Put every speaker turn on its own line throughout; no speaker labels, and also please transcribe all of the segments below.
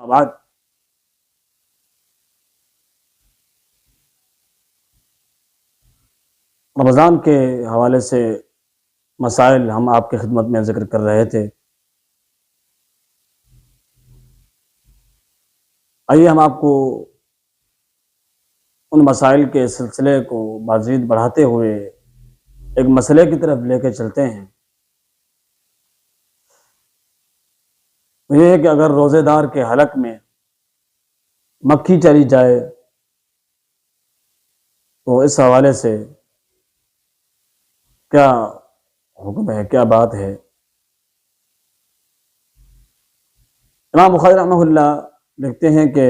بعد رمضان کے حوالے سے مسائل ہم آپ کی خدمت میں ذکر کر رہے تھے۔ آئیے ہم آپ کو ان مسائل کے سلسلے کو مزید بڑھاتے ہوئے ایک مسئلے کی طرف لے کے چلتے ہیں۔ یہ ہے کہ اگر روزے دار کے حلق میں مکھی چلی جائے تو اس حوالے سے کیا حکم ہے، کیا بات ہے۔ امام بخاری رحمہ اللہ لکھتے ہیں کہ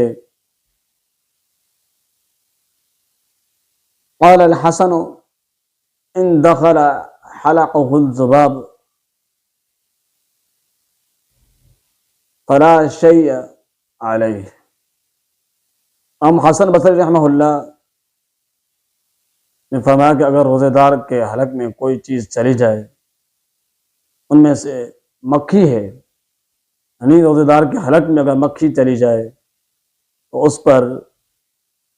قال الحسن ان دخل حلقه الذباب فلا شيء علیہ۔ حسن بصری رحمہ اللہ نے فرمایا کہ اگر روزے دار کے حلق میں کوئی چیز چلی جائے، ان میں سے مکھی ہے، یعنی روزے دار کے حلق میں اگر مکھی چلی جائے تو اس پر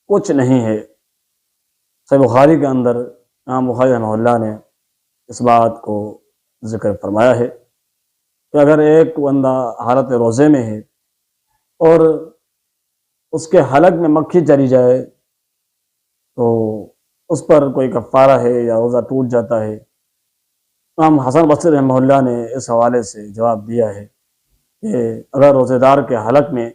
کچھ نہیں ہے۔ صحیح بخاری کے اندر امام بخاری رحمہ اللہ نے اس بات کو ذکر فرمایا ہے کہ اگر ایک بندہ حالت روزے میں ہے اور اس کے حلق میں مکھی چلی جائے تو اس پر کوئی کفارہ ہے یا روزہ ٹوٹ جاتا ہے۔ امام حسن بصری رحمہ اللہ نے اس حوالے سے جواب دیا ہے کہ اگر روزے دار کے حلق میں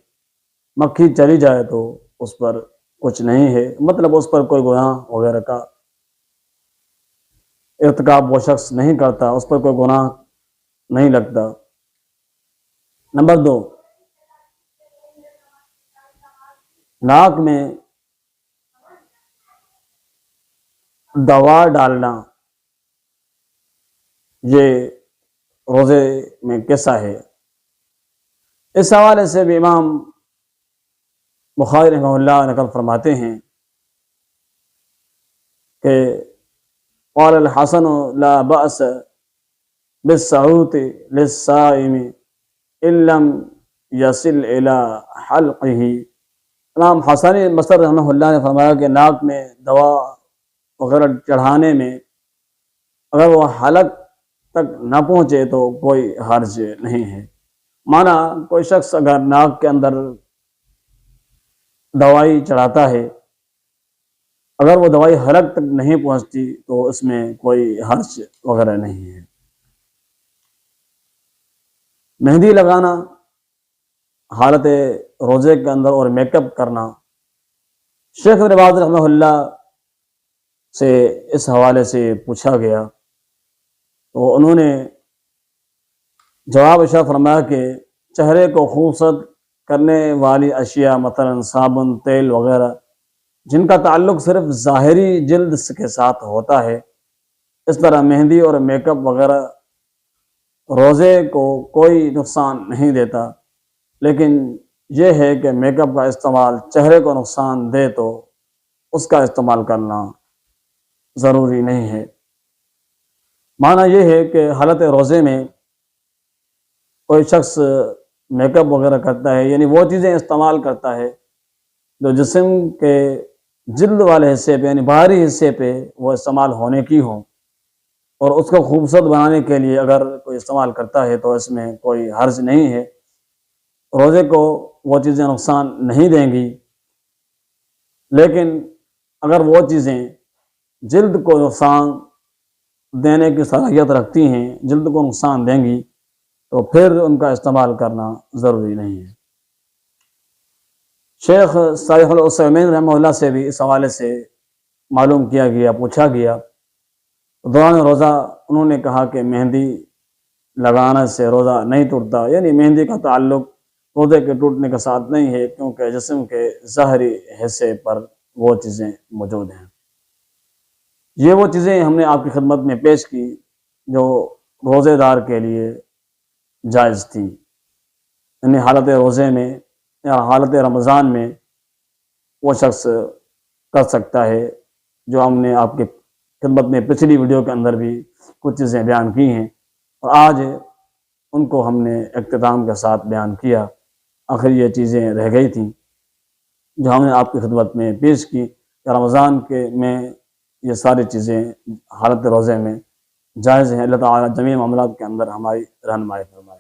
مکھی چلی جائے تو اس پر کچھ نہیں ہے، مطلب اس پر کوئی گناہ وغیرہ کا ارتکاب وہ شخص نہیں کرتا، اس پر کوئی گناہ نہیں لگتا۔ نمبر 2، ناک میں دوا ڈالنا یہ روزے میں کیسا ہے؟ اس حوالے سے بھی امام بخاری رحمہ اللہ نقل فرماتے ہیں کہ قال الحسن لا بأس بالصعوت للصائم ان لم يصل الى حلقه۔ امام حسن بصری رحمہ اللہ نے فرمایا کہ ناک میں دوا وغیرہ چڑھانے میں اگر وہ حلق تک نہ پہنچے تو کوئی حرج نہیں ہے۔ مانا کوئی شخص اگر ناک کے اندر دوائی چڑھاتا ہے، اگر وہ دوائی حلق تک نہیں پہنچتی تو اس میں کوئی حرج وغیرہ نہیں ہے۔ مہندی لگانا حالت روزے کے اندر اور میک اپ کرنا، شیخ ابن باز رحمہ اللہ سے اس حوالے سے پوچھا گیا تو انہوں نے جواب ارشاد فرمایا کہ چہرے کو خوبصورت کرنے والی اشیاء مثلا صابن، تیل وغیرہ جن کا تعلق صرف ظاہری جلد کے ساتھ ہوتا ہے، اس طرح مہندی اور میک اپ وغیرہ روزے کو کوئی نقصان نہیں دیتا، لیکن یہ ہے کہ میک اپ کا استعمال چہرے کو نقصان دے تو اس کا استعمال کرنا ضروری نہیں ہے۔ معنی یہ ہے کہ حالت روزے میں کوئی شخص میک اپ وغیرہ کرتا ہے، یعنی وہ چیزیں استعمال کرتا ہے جو جسم کے جلد والے حصے پہ، یعنی باہری حصے پہ وہ استعمال ہونے کی ہوں، اور اس کو خوبصورت بنانے کے لیے اگر کوئی استعمال کرتا ہے تو اس میں کوئی حرج نہیں ہے، روزے کو وہ چیزیں نقصان نہیں دیں گی۔ لیکن اگر وہ چیزیں جلد کو نقصان دینے کی صلاحیت رکھتی ہیں، جلد کو نقصان دیں گی، تو پھر ان کا استعمال کرنا ضروری نہیں ہے۔ شیخ صالح العثیمین رحمہ اللہ سے بھی اس حوالے سے معلوم کیا گیا، پوچھا گیا، دوران روزہ انہوں نے کہا کہ مہندی لگانے سے روزہ نہیں ٹوٹتا، یعنی مہندی کا تعلق روزے کے ٹوٹنے کے ساتھ نہیں ہے، کیونکہ جسم کے ظاہری حصے پر وہ چیزیں موجود ہیں۔ یہ وہ چیزیں ہم نے آپ کی خدمت میں پیش کی جو روزے دار کے لیے جائز تھی، یعنی حالت روزے میں یا حالت رمضان میں وہ شخص کر سکتا ہے، جو ہم نے آپ کی خدمت میں پچھلی ویڈیو کے اندر بھی کچھ چیزیں بیان کی ہیں، اور آج ان کو ہم نے اختتام کے ساتھ بیان کیا۔ آخر یہ چیزیں رہ گئی تھیں جو ہم نے آپ کی خدمت میں پیش کی کہ رمضان کے میں یہ ساری چیزیں حالت روزے میں جائز ہیں۔ اللہ تعالیٰ جمیع معاملات کے اندر ہماری رہنمائی فرمائے۔